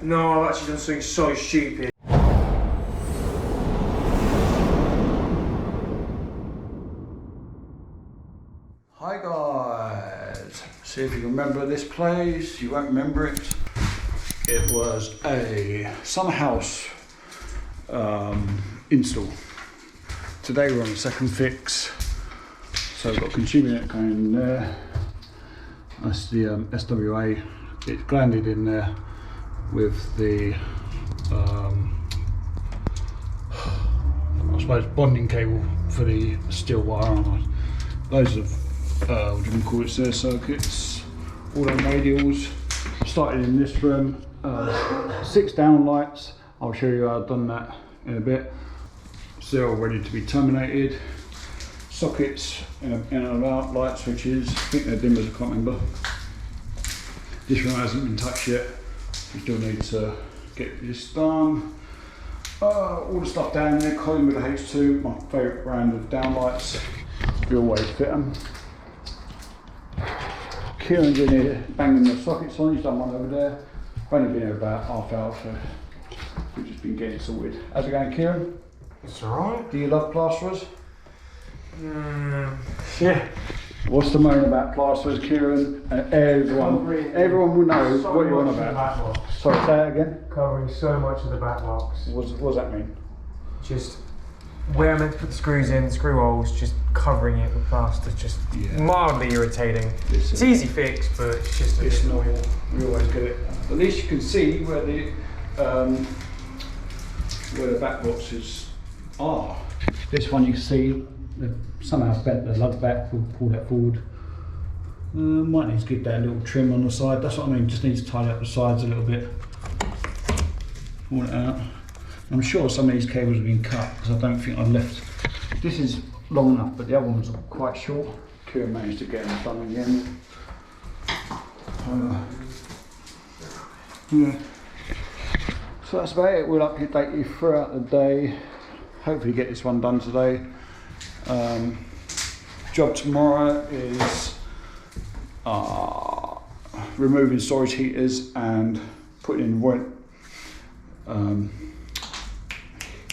No, I've actually done something so stupid. Hi guys, see if you can remember this place. You won't remember it. It was a summer house install. Today we're on the second fix. So we've got a consumer unit going in there. That's the SWA. It's glanded in there with the I suppose bonding cable for the steel wire arm. Loads of what do you call it, there, circuits, all the radials. Started in this room, 6 downlights. I'll show you how I've done that in a bit. They're all ready to be terminated. Sockets in and out, light switches. I think they're dimmers, I can't remember. This room hasn't been touched yet. We still need to get this done. All the stuff down there, column with the H2, my favourite brand of downlights. We always fit them. Kieran's in here banging the sockets on, he's done one over there. I've only been here about half hour, so we've just been getting sorted. How's it going, Kieran? It's alright. Do you love plasterers? Yeah. What's the moan about plasterers, Kieran? Everyone will know so what you're on about. Sorry, say that again? Covering so much of the back box. What does that mean? Just where I'm meant to put the screws in, screw holes, just covering it with plaster, just mildly irritating. It's easy fix, but it's just a bit annoying. We always get it. At least you can see where the back boxes are. This one you can see they've somehow bent the lug back. We'll pull that forward. Might need to give that a little trim on the side. That's what I mean. Just need to tidy up the sides a little bit. Pull it out. I'm sure some of these cables have been cut because I don't think I've left. This is long enough, but the other ones are quite short. Kieran managed to get them done again. Yeah. So that's about it. We'll update you throughout the day. Hopefully get this one done today. Job tomorrow is removing storage heaters and putting in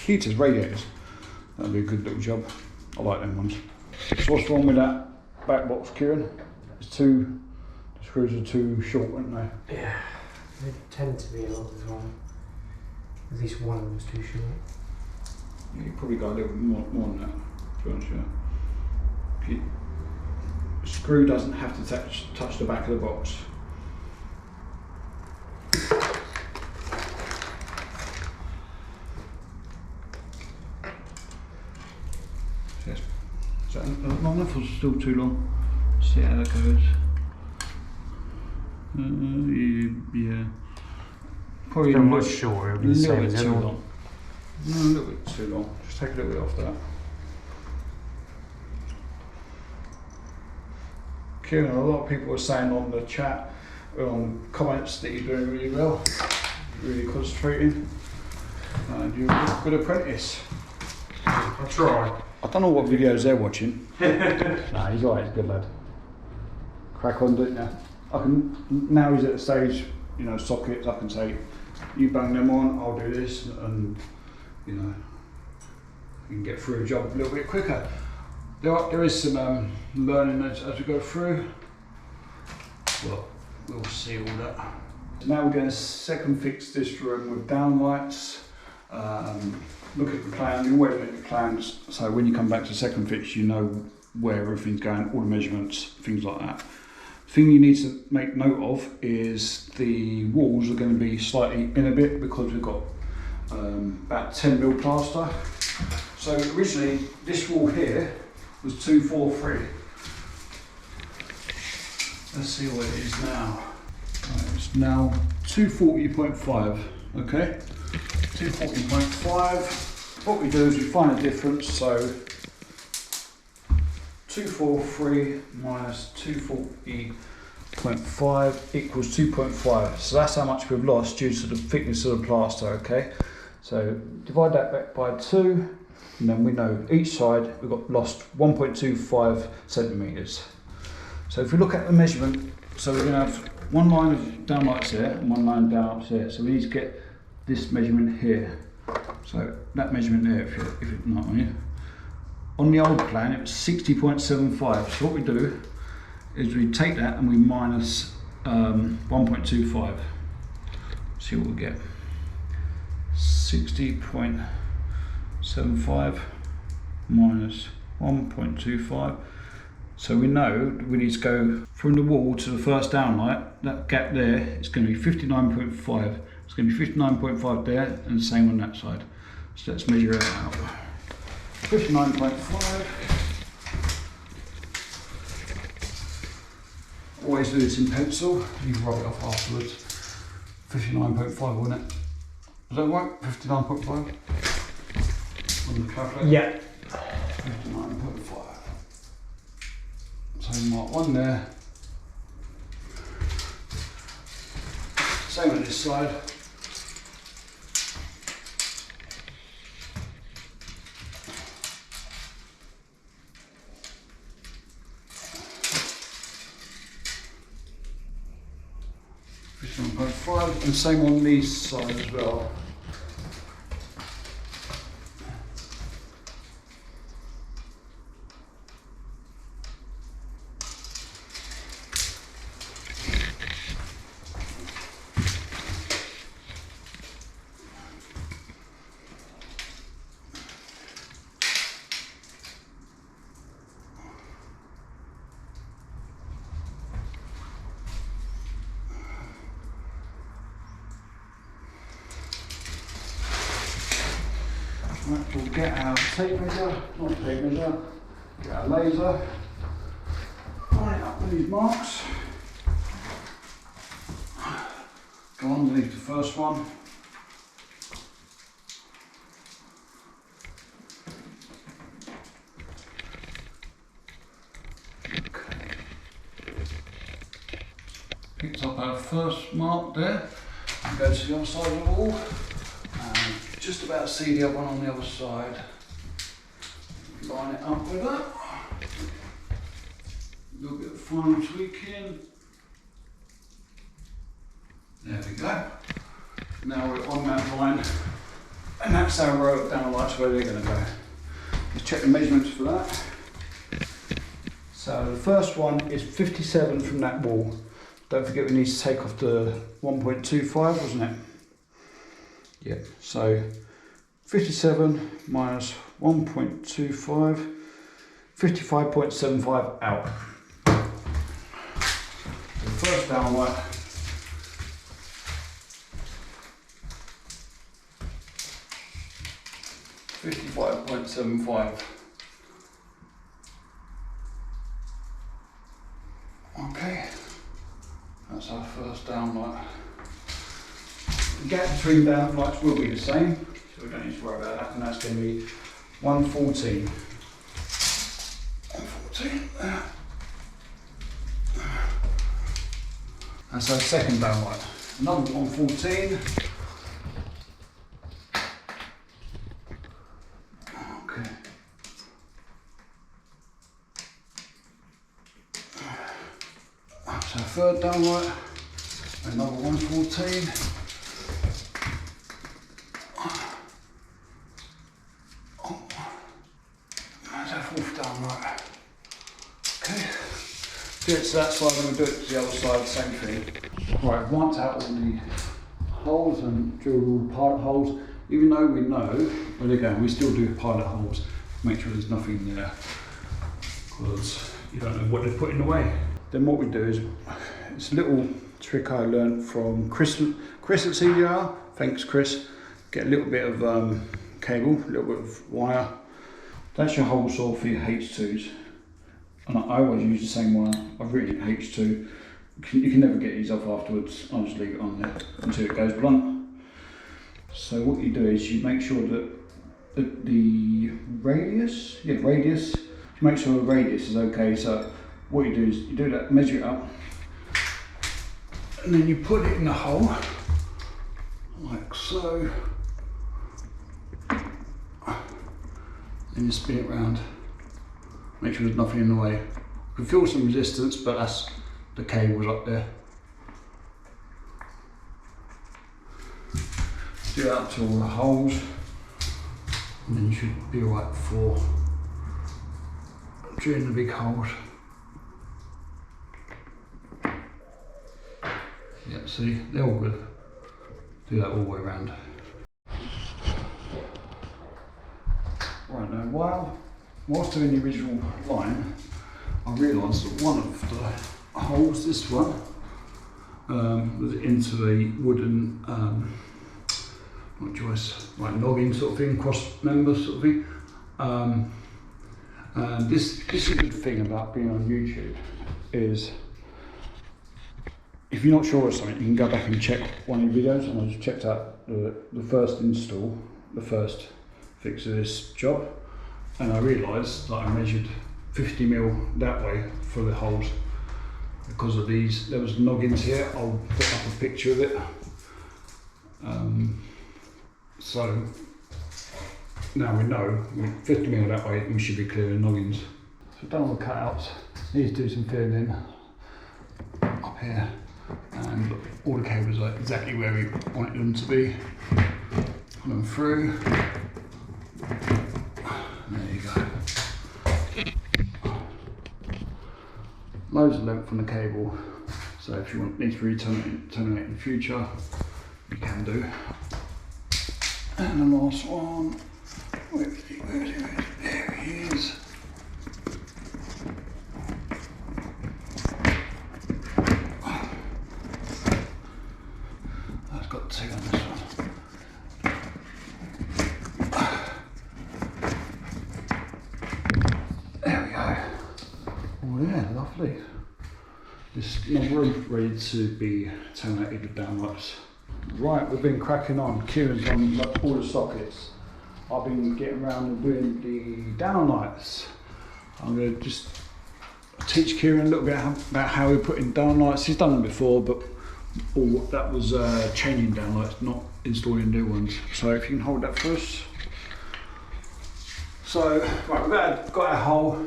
heaters, radiators. That'll be a good little job. I like them ones. So what's wrong with that back box, Kieran? The screws are too short, aren't they? Yeah, they tend to be a lot of the time. At least one of them is too short. Yeah, you probably got a little bit more than that, to be honest with you. The screw doesn't have to touch the back of the box. Is that long enough or still too long? See how that goes. Yeah. Probably much shorter, it'll be the same as the other one. No, a little bit too long. Just take a little bit off that. Kieran, a lot of people are saying on the chat, on comments, that you're doing really well. You're really concentrating. And you're a good apprentice. I'll try. I don't know what videos they're watching. Nah, he's alright, he's a good lad. Crack on, don't you? Now he's at the stage, you know, sockets, I can say, you bang them on, I'll do this, and you know, you can get through a job a little bit quicker. There is some learning as we go through. Well, we'll see all that. Now we're going to second fix this room with downlights. Look at the plan, you always look at the plans, so when you come back to second fix you know where everything's going, all the measurements, things like that. The thing you need to make note of is the walls are going to be slightly in a bit because we've got about 10mm plaster. So originally this wall here was 243. Let's see what it is now. Right, it's now 240.5, okay? 240.5. What we do is we find the difference, so 243 minus 240.5 equals 2.5. So that's how much we've lost due to the thickness of the plaster, okay? So divide that back by 2, and then we know each side we've got lost 1.25 centimetres. So if we look at the measurement, so we're going to have one line of downlights there and one line down up there. So we need to get this measurement here. So that measurement there, if it's not on you. On the old plan, it was 60.75. So what we do is we take that and we minus 1.25. See what we get. 60.75 minus 1.25. So we know we need to go from the wall to the first downlight. That gap there is going to be 59.5. It's going to be 59.5 there and the same on that side. So let's measure it out. 59.5. Always do this in pencil. You can rub it off afterwards. 59.5, wouldn't it? Does that work? 59.5? On the calculator? Yeah. 59.5. So mark one there. Same on this side. And same on this side as well. Right, we'll get our tape measure, not tape measure, get our laser, line it up with these marks, go underneath the first one, okay. Picked up our first mark there, and go to the other side of the wall. Just about see the other one on the other side. Line it up with that. A little bit of final tweaking. There we go. Now we're on that line, and that's our row of downlights where they're going to go. Let's check the measurements for that. So the first one is 57 from that wall. Don't forget we need to take off the 1.25, wasn't it? Yeah, so 57 minus 1.25, 55.75 out. The first downlight, $55.75. Okay, that's our first downlight. The gap between downlights will be the same, so we don't need to worry about that, and that's going to be 114. 114. That's our second downlight. Another 114. Okay. That's our third downlight. Another 114. Do it to that side and we'll do it to the other side, same thing. Right, I've marked out all the holes and drilled all the pilot holes. Even though we know where they're going, we still do pilot holes. Make sure there's nothing there, because you don't know what they're putting away. Then what we do is, it's a little trick I learned from Chris at CDR. Thanks, Chris. Get a little bit of cable, a little bit of wire. That's your hole saw for your H2s. And I always use the same one. I've written it H2. You can never get these off afterwards. I'll just leave it on there until it goes blunt. So what you do is you make sure that the radius, you make sure the radius is okay. So what you do is you do that, measure it up, and then you put it in the hole, like so. And you spin it round. Make sure there's nothing in the way. You can feel some resistance, but that's the cables up there. do that to all the holes, and then you should be alright for drilling the big holes. Yeah, see, they're all good. Do that all the way around. Right now, whilst doing the original line, I realised that one of the holes, this one, was into a wooden not joist, like noggin sort of thing, cross member sort of thing. And this is a good thing about being on YouTube, is if you're not sure of something, you can go back and check one of your videos, and I just checked out the first install, the first fix of this job, and I realised that I measured 50mm that way for the holes because of these. There was noggins here. I'll put up a picture of it. So now we know 50mm that way, we should be clearing noggins. So done all the cutouts. Need to do some filling in up here, and look, all the cables are exactly where we wanted them to be. Put them through. There you go. Loads of length on the cable, so if you need to terminate in the future, you can do. And the last one, where is he? There he is. I've got two on this one. There we go. Oh yeah, lovely. This number ready to be terminated with downlights. Right, we've been cracking on. Kieran's on all the sockets. I've been getting around and doing the downlights. I'm going to just teach Kieran a little bit about how we put in downlights. He's done them before, but that was changing downlights, not installing new ones. So if you can hold that for us. So, right, we've got our hole,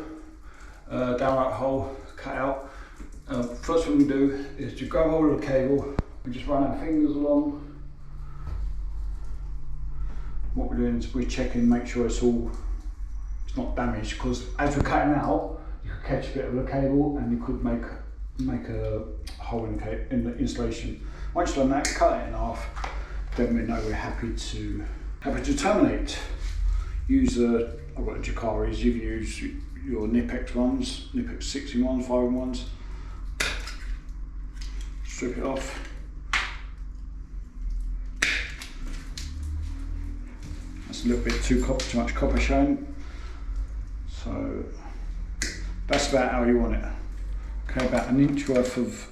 downlight hole cut out. First thing we do is to grab hold of the cable. We just run our fingers along. What we're doing is we're checking, make sure it's not damaged, because as we're cutting out, you could catch a bit of the cable and you could make a hole in the insulation. Once you've done that, cut it in half, then we know we're happy to terminate. Use I've got Jakaris, you can use your Nipex ones, Nipex 6-in-1s, 5-in-1s. Strip it off. That's a little bit too much copper showing. So that's about how you want it. Okay, about an inch worth of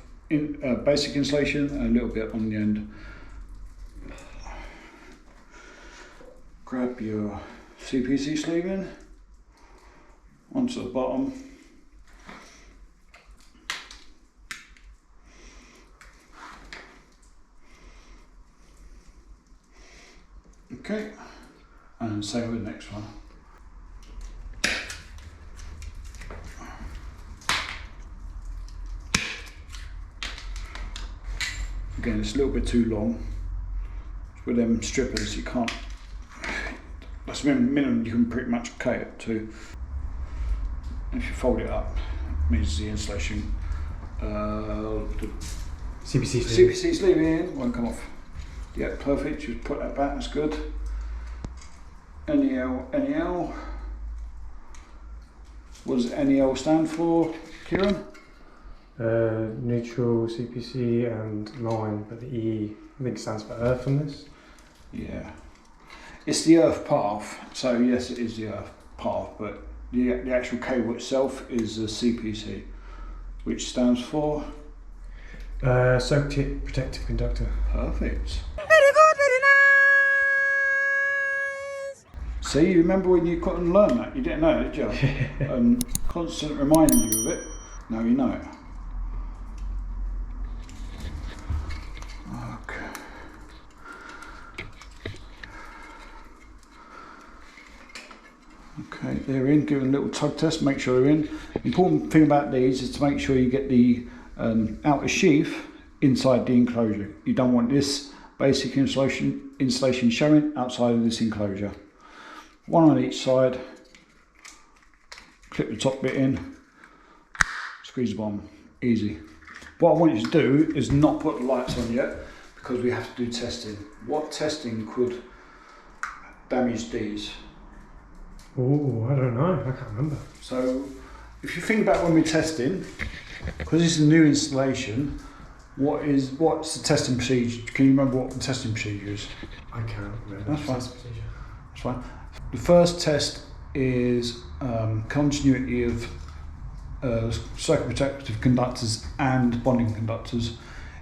basic insulation and a little bit on the end. Grab your CPC sleeve in onto the bottom. Okay, and same with the next one. Again, it's a little bit too long. With them strippers, you can't. That's the minimum you can pretty much cut it to. If you fold it up, it means the insulation, the CPC sleeve in won't come off. Yeah, perfect. Just put that back. That's good. NEL. What does NEL stand for, Kieran? Neutral, CPC and line, but the E I think stands for earth on this. Yeah. It's the earth path, so yes it is the earth path, but the actual cable itself is the CPC, which stands for? Soak tip protective conductor. Perfect. See, you remember when you couldn't learn that? You didn't know it, did you? Constant reminding you of it. Now you know it. Okay. Okay, they're in. Give them a little tug test. Make sure they're in. The important thing about these is to make sure you get the outer sheath inside the enclosure. You don't want this Basic installation showing outside of this enclosure. One on each side. Clip the top bit in. Squeeze the bottom. Easy. What I want you to do is not put the lights on yet, because we have to do testing. What testing could damage these? Oh, I don't know. I can't remember. So, if you think about when we're testing, because this is a new installation, what's the testing procedure? Can you remember what the testing procedure is? I can't remember. That's fine. That's fine. The first test is continuity of circuit protective conductors and bonding conductors.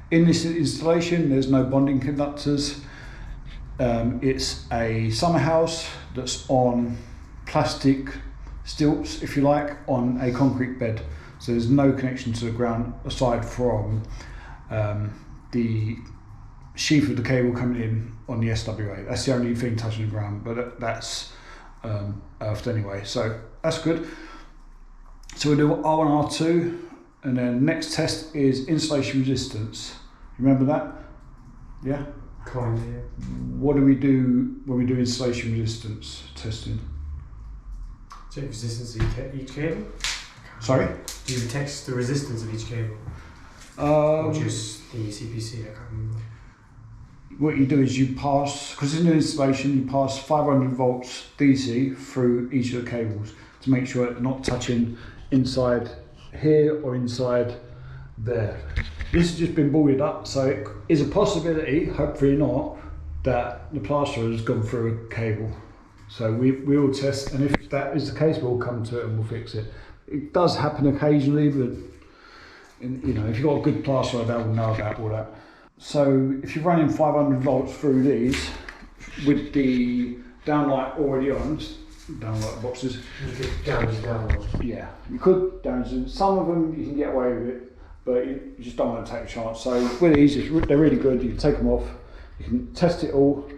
In this installation, there's no bonding conductors. It's a summer house that's on plastic stilts, if you like, on a concrete bed. So there's no connection to the ground aside from the sheath of the cable coming in on the SWA. That's the only thing touching the ground, but that's earthed anyway. So that's good. So we'll do R1, R2, and then next test is insulation resistance. Remember that? Yeah? Kind of, yeah. What do we do when we do insulation resistance testing? Check resistance of each cable? Sorry? Do you test the resistance of each cable? Or just the CPC? I can't remember. What you do is you pass, because in the installation you pass 500 volts DC through each of the cables to make sure it's not touching inside here or inside there. This has just been boarded up, so it is a possibility, hopefully not, that the plasterer has gone through a cable. So we will test, and if that is the case, we'll come to it and we'll fix it. It does happen occasionally, but you know, if you've got a good plasterer, they will know about all that. So if you're running 500 volts through these with the downlight already on, downlight boxes. You could damage downlight. Yeah, you could damage them. Some of them you can get away with it, but you just don't want to take a chance. So with these, they're really good. You can take them off, you can test it all,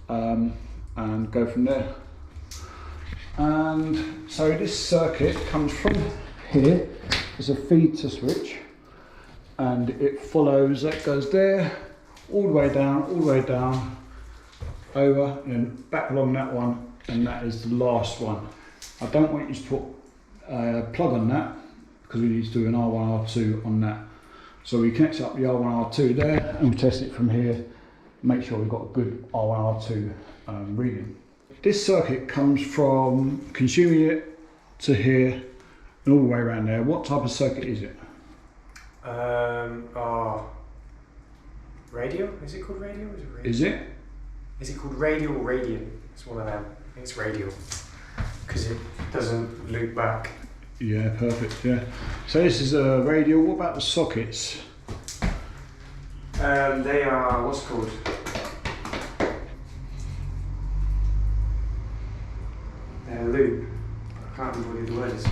and go from there. And so this circuit comes from here. It's a feed to switch, and it follows. That goes there, all the way down, over and back along that one. And that is the last one. I don't want you to put a plug on that, because we need to do an R1, R2 on that. So we connect up the R1, R2 there, and we test it from here, make sure we've got a good R1, R2 reading. This circuit comes from consuming it to here and all the way around there. What type of circuit is it? Radio? Is it called radio? Is it? Is it called radio or radiant? It's one of them. I think it's radial, because it doesn't loop back. Yeah, perfect, yeah. So this is a radial. What about the sockets? They are, what's it called? They're loop. I can't remember what the word is.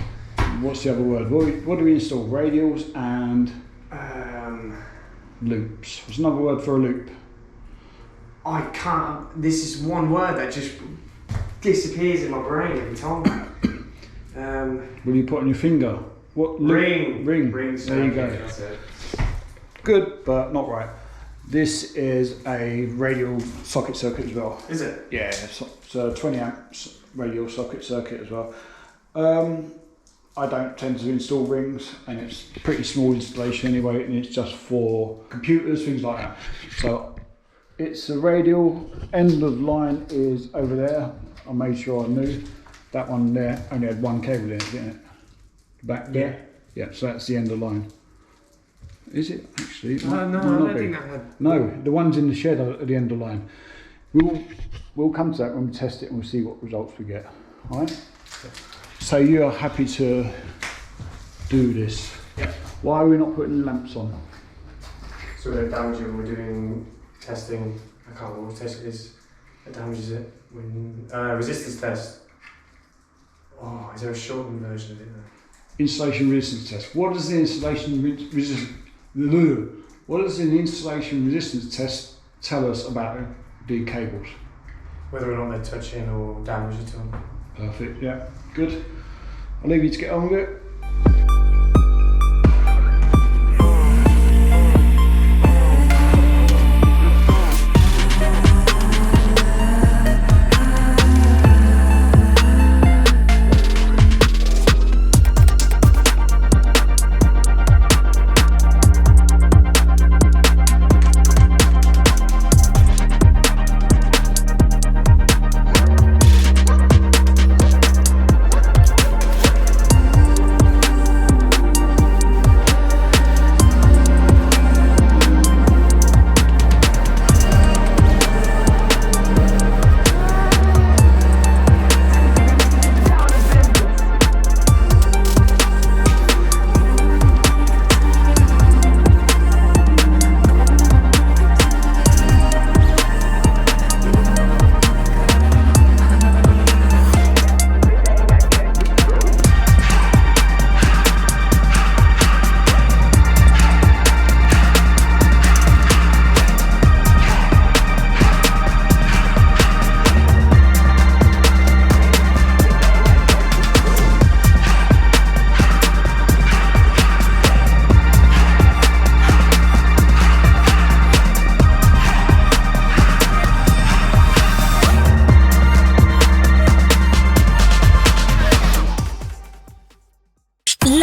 What's the other word? What do we install? Radials and loops. What's another word for a loop? I can't. This is one word that just disappears in my brain every time. Will you put on your finger? What? Ring. Ring. There you go. That's it. Good, but not right. This is a radial socket circuit as well. Is it? Yeah, it's a 20 amps radial socket circuit as well. I don't tend to install rings, and it's a pretty small installation anyway, and it's just for computers, things like that. So it's a radial, end of line is over there. I made sure I knew. That one there only had one cable in it, didn't it? Back there? Yeah, so that's the end of line. Is it actually? No, I don't think that had... No, the ones in the shed are at the end of the line. We'll come to that when we test it and we'll see what results we get. Alright? So you are happy to do this? Yeah. Why are we not putting lamps on? So we're damaging when we're doing testing. I can't remember what test it is that damages it. When resistance test. Oh, is there a shortened version of it though? Installation resistance test. What does the installation resistance test tell us about the cables? Whether or not they're touching or damage at all. Perfect, yeah. Good. I'll leave you to get on with it.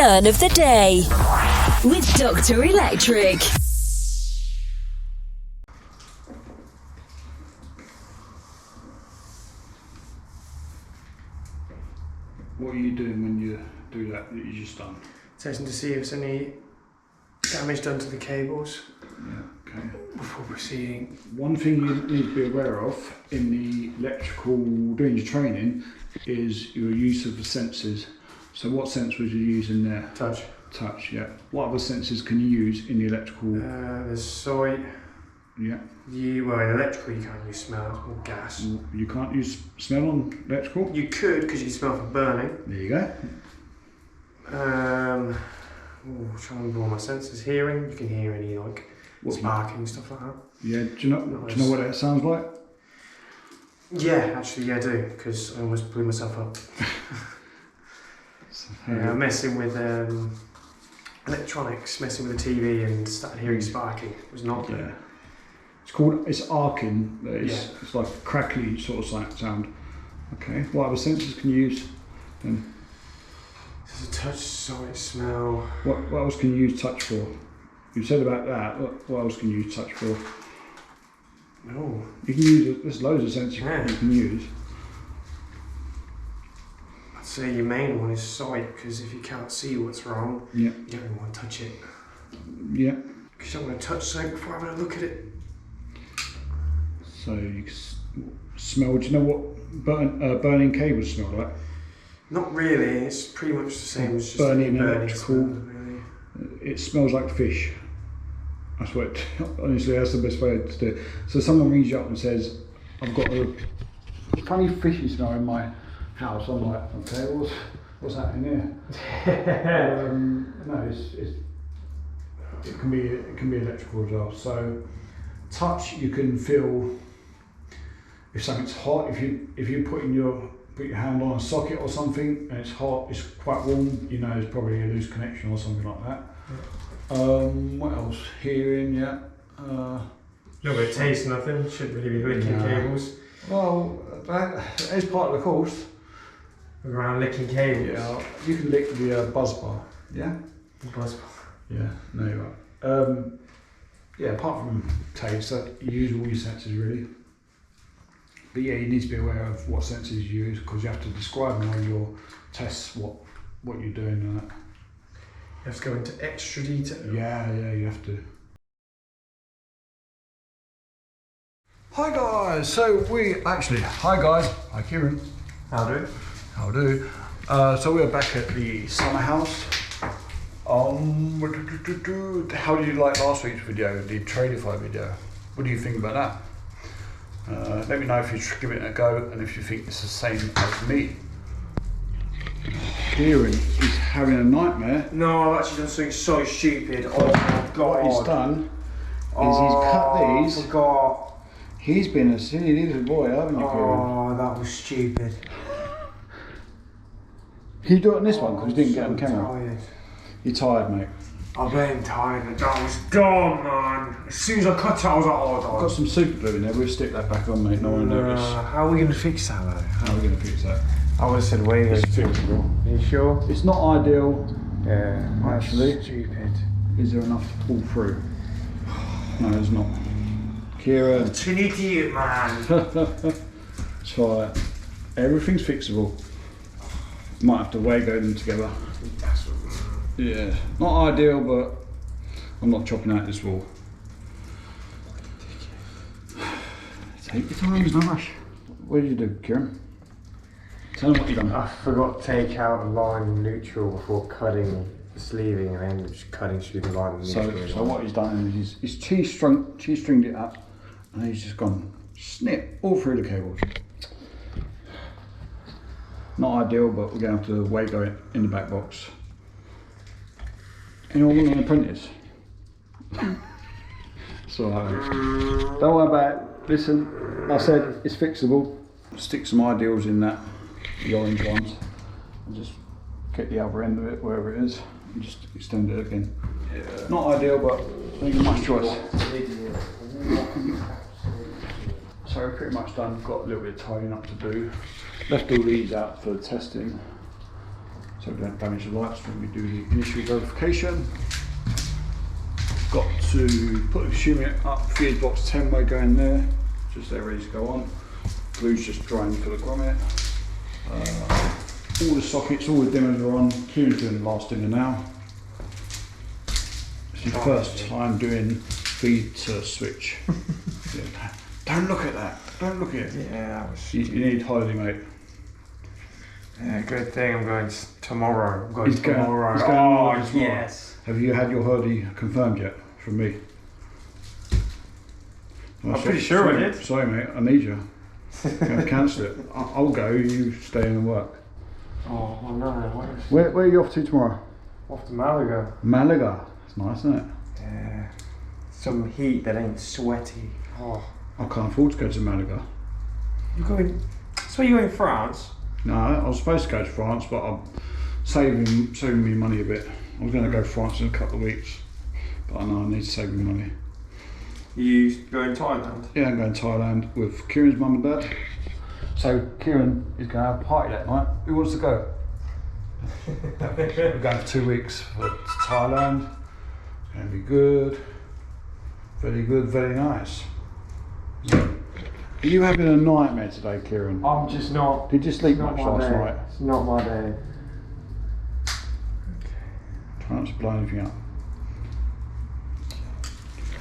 turn of the day with Dr. Electric. What are you doing when you do that you just done? Testing to see if there's any damage done to the cables. Yeah, okay. Before proceeding. One thing you need to be aware of in the electrical, doing your training, is your use of the sensors. So what sensor was you using there? Touch. Touch, yeah. What other sensors can you use in the electrical? There's soy. Yeah. Well, in electrical you can't use smell or gas. You can't use smell on electrical? You could, because you can smell for burning. There you go. Trying to remember all my senses. Hearing, you can hear any like sparking, stuff like that. Yeah, do you know what that sounds like? Yeah, actually, yeah, I do, because I almost blew myself up. Messing with electronics, messing with the TV, and started hearing sparking. It was not good. Yeah. It's arcing. It's like a crackly sort of sound. Okay. What other sensors can you use? Then? There's a touch, soy, smell. What else can you use touch for? You said about that. What else can you use touch for? No. You can use. There's loads of sensors you can use. I'd say your main one is sight, because if you can't see what's wrong, you don't really want to touch it. Yeah. Because you don't want to touch something before having a look at it. So you can smell. Do you know what burning cables smell like? Not really. It's pretty much the same as just burning electrical. Smell, really. It smells like fish. That's what. Honestly, that's the best way to do it. So someone rings you up and says, "I've got a funny fishy smell in my house." I'm like, "Okay, what's happening here?" No, it can be electrical as well. So touch, you can feel if something's hot. If you put your hand on a socket or something and it's hot, it's quite warm, you know it's probably a loose connection or something like that. What else? Hearing, yeah. No bit of taste, nothing. Shouldn't really be licking cables. Well, that is part of the course. Around licking cables. Yeah, you can lick the buzz bar. Yeah. The buzz bar. Yeah. No, you're right. Yeah. Apart from taste, you use all your senses really. But yeah, you need to be aware of what sensors you use, because you have to describe them on your tests what you're doing and that. You have to go into extra detail. Yeah, you have to. Hi guys, hi guys, hi Kieran. How do? So we're back at the summer house. How did you like last week's video, the Tradify video? What do you think about that? Let me know if you give it a go and if you think it's the same as me. Kieran is having a nightmare. No, I've actually done something so stupid. Oh my god. What he's done is he's cut these. I forgot. He's been a silly little boy, haven't you, Kieran? Oh, that was stupid. Can you do it on this one because you didn't get on camera? Tired. You're tired, mate. I blame tired. That was dumb, man. As soon as I cut it, I was like, oh, I've got some super glue in there. We'll stick that back on, mate. No one will notice. How are we going to fix that, though? How are we going to fix that? I would have said wait. It's fixable. Are you sure? It's not ideal. Yeah, actually. Stupid. Is there enough to pull through? No, there's not. Kieran. It's an idiot, man. Try it. Everything's fixable. Might have to Wago them together. Yeah, not ideal, but I'm not chopping out this wall. Take your time, there's no rush. What did you do, Kieran? Tell them what you've done. I forgot to take out a line neutral before cutting the sleeving, and then just cutting through the line neutral. So what he's done is he's cheese-stringed it up, and he's just gone snip all through the cables. Not ideal, but we're going to have to Wago it in the back box. Anyone want an apprentice? So don't worry about it. Listen, like I said, it's fixable. Stick some ideals in that, the orange ones, and just get the other end of it wherever it is, and just extend it again. Yeah. Not ideal, but I think it's much choice. So we're pretty much done. Got a little bit of tidying up to do. Left all these out for testing. so we don't damage the lights when we do the initial verification. Got to put the consumer up, fuse box 10 way going there, just there ready to go on. Glue's just drying for the grommet. All the sockets, all the dimmers are on. Kieran's doing the last dimmer now. It's his first time doing feed to switch. Yeah. Don't look at that, don't look at it. Yeah, that was. You need holiday, mate. Yeah, good thing I'm going tomorrow. I'm going He's going tomorrow. tomorrow. Yes. Have you had your holiday confirmed yet from me? I'm pretty sure I did. Sorry, mate, I need you. Cancel it. I'll go, you stay in and work. Oh, I know. Where are you off to tomorrow? Off to Malaga. Malaga. It's nice, isn't it? Yeah. Some heat that ain't sweaty. Oh. I can't afford to go to Malaga. You're going. So you're in France? No, I was supposed to go to France, but I'm saving me money a bit. I was going to go to France in a couple of weeks, but I know I need to save me money. You going to Thailand? Yeah, I'm going to Thailand with Kieran's mum and dad. So Kieran is going to have a party that night. Who wants to go? We're going for 2 weeks to Thailand. It's going to be good. Very nice. Are you having a nightmare today, Kieran? I'm just not. Did you sleep much last night? It's not my day. Try not to blow anything up.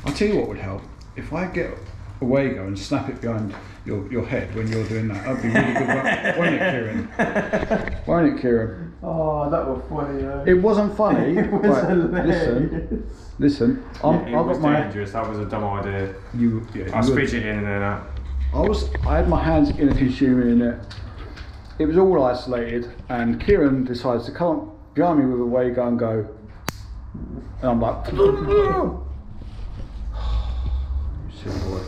I'll tell you what would help. If I get a Wago and snap it behind your head when you're doing that, that'd be really good. Won't it, Kieran? Won't it, Kieran? Oh, that was funny though. It wasn't funny. It was right, hilarious. Listen. It was dangerous. That was a dumb idea. I was fidgeting and then I had my hands in a consumer in it. It was all isolated, and Kieran decides to come up behind me with a Wago and go, and I'm like, you silly boy.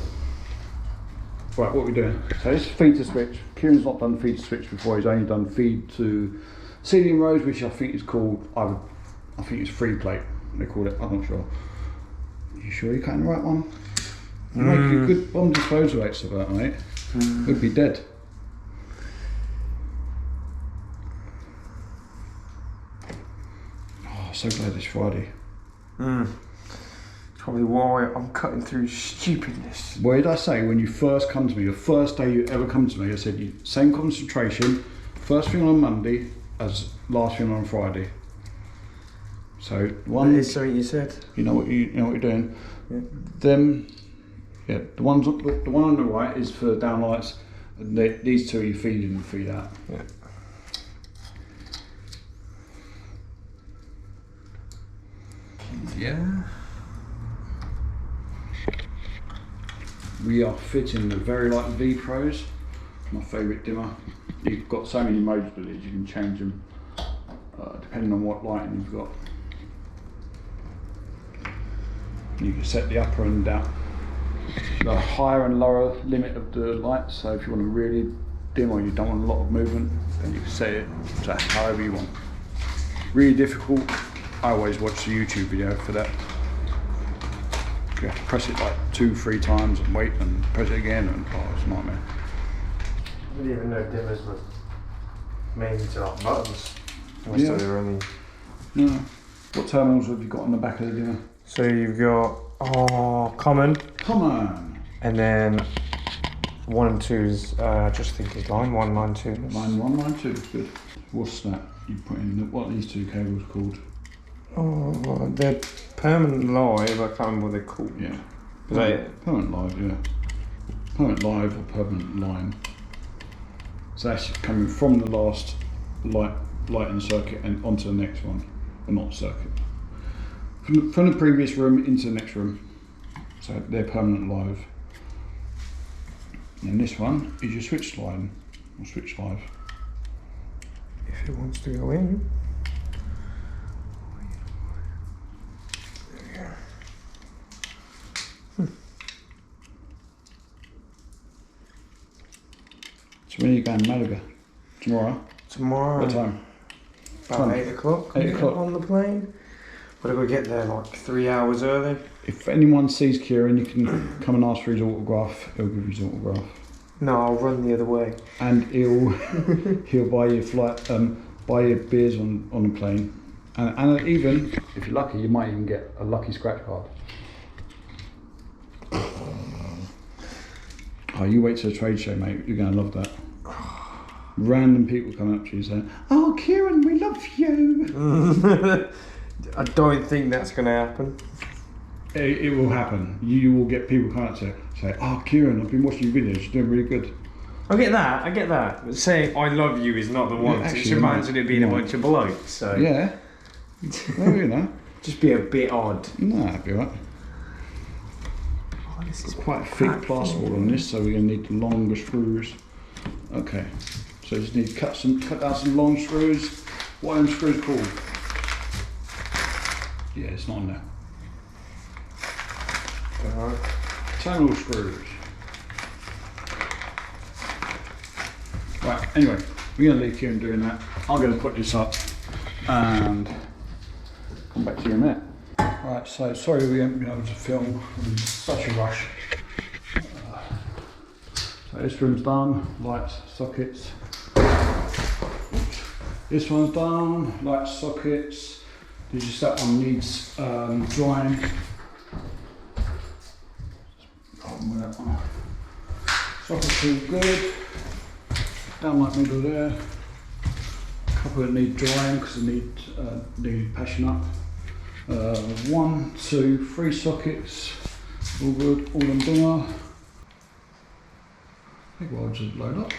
Right, what are we doing? So this is feed to switch. Kieran's not done feed to switch before. He's only done feed to ceiling rows, which I think is called, I think it's free plate. They call it. I'm not sure. You sure you're cutting the right one? You make a good bomb disposal rates of that, mate. Would be dead. Oh, so glad it's Friday. Probably why I'm cutting through stupidness. What did I say when you first come to me? The first day you ever come to me, I said you same concentration, first thing on Monday as last thing on Friday. So one. That is something you said. You know what you're doing. Yeah. The one on the right is for downlights. And these two you feed in and feed out. Yeah. Yeah. We are fitting the Very Light V Pros, my favourite dimmer. You've got so many modes with it, you can change them depending on what lighting you've got. You can set the upper and down, the higher and lower limit of the lights. So if you want to really dim or you don't want a lot of movement, then you can set it to however you want. Really difficult. I always watch the YouTube video for that. You have to press it like 2-3 times and wait and press it again, and oh, it's a nightmare. I didn't even know dimmers were made into like buttons. Yeah. They were only... Yeah. What terminals have you got on the back of the dimmer? So you've got common. Come on. And then 1 and 2 is just think is line 1, line 2. Line 1, line 2, good. What's that you put in? What are these two cables called? Oh, they're permanent live. I can't remember what they're called. Yeah. Permanent live, yeah. Permanent live or permanent line. So that's coming from the last lighting circuit and onto the next one, or not circuit. From the previous room into the next room. So they're permanent live. And this one is your switch line, or switch live. If it wants to go in. So when are you going to Malaga? Tomorrow? Tomorrow. What time? About 8 o'clock. 8 o'clock. On the plane. But we get there like 3 hours early. If anyone sees Kieran, you can come and ask for his autograph. He'll give you his autograph. No, I'll run the other way. And he'll buy you flight buy your beers on the plane, and even if you're lucky, you might even get a lucky scratch card. Oh, you wait till a trade show, mate. You're gonna love that. Random people coming up to you saying, "Oh, Kieran, we love you." I don't think that's going to happen. It will happen. You will get people coming up to say, "Oh, Kieran, I've been watching your videos. You're doing really good." I get that. But saying I love you is not the one. actually, It reminds me of being a no. bunch of blokes. So Yeah. Well, you know. just be a bit odd. No, that'd be right. Oh, this is Quite a thick plasterboard on this, so we're going to need longer screws. Okay, so just need to cut down some long screws. What are them screws called? Yeah, it's not on there. Alright. Terminal screws. Right, anyway, we're going to leave Kieran doing that. I'm going to put this up and come back to you in a minute. Right, so sorry we haven't been able to film, in such a rush. So this room's done, lights, sockets. Oops. This one's done, lights, sockets. Just that one needs drying. Problem with that one. Sockets all good. Downlight middle there. A couple that need drying because they need patching up. 1, 2, 3 sockets, all good, all them dinner. I think I'll just load up.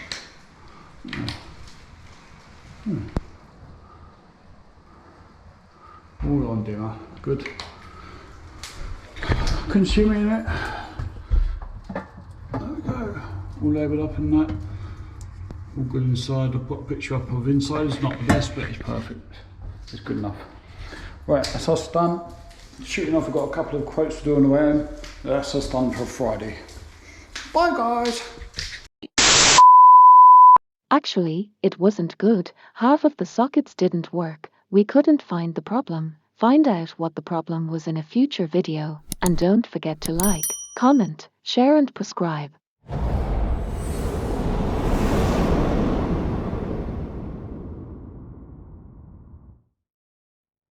All on dinner, good. Consumer unit. There we go, all labelled up in that. All good inside. I'll put a picture up of inside. It's not the best, but it's perfect. It's good enough. Right, that's us done. Shooting off, I've got a couple of quotes to do on the way home. That's us done for Friday. Bye guys! Actually, it wasn't good. Half of the sockets didn't work. We couldn't find the problem. Find out what the problem was in a future video. And don't forget to like, comment, share and subscribe.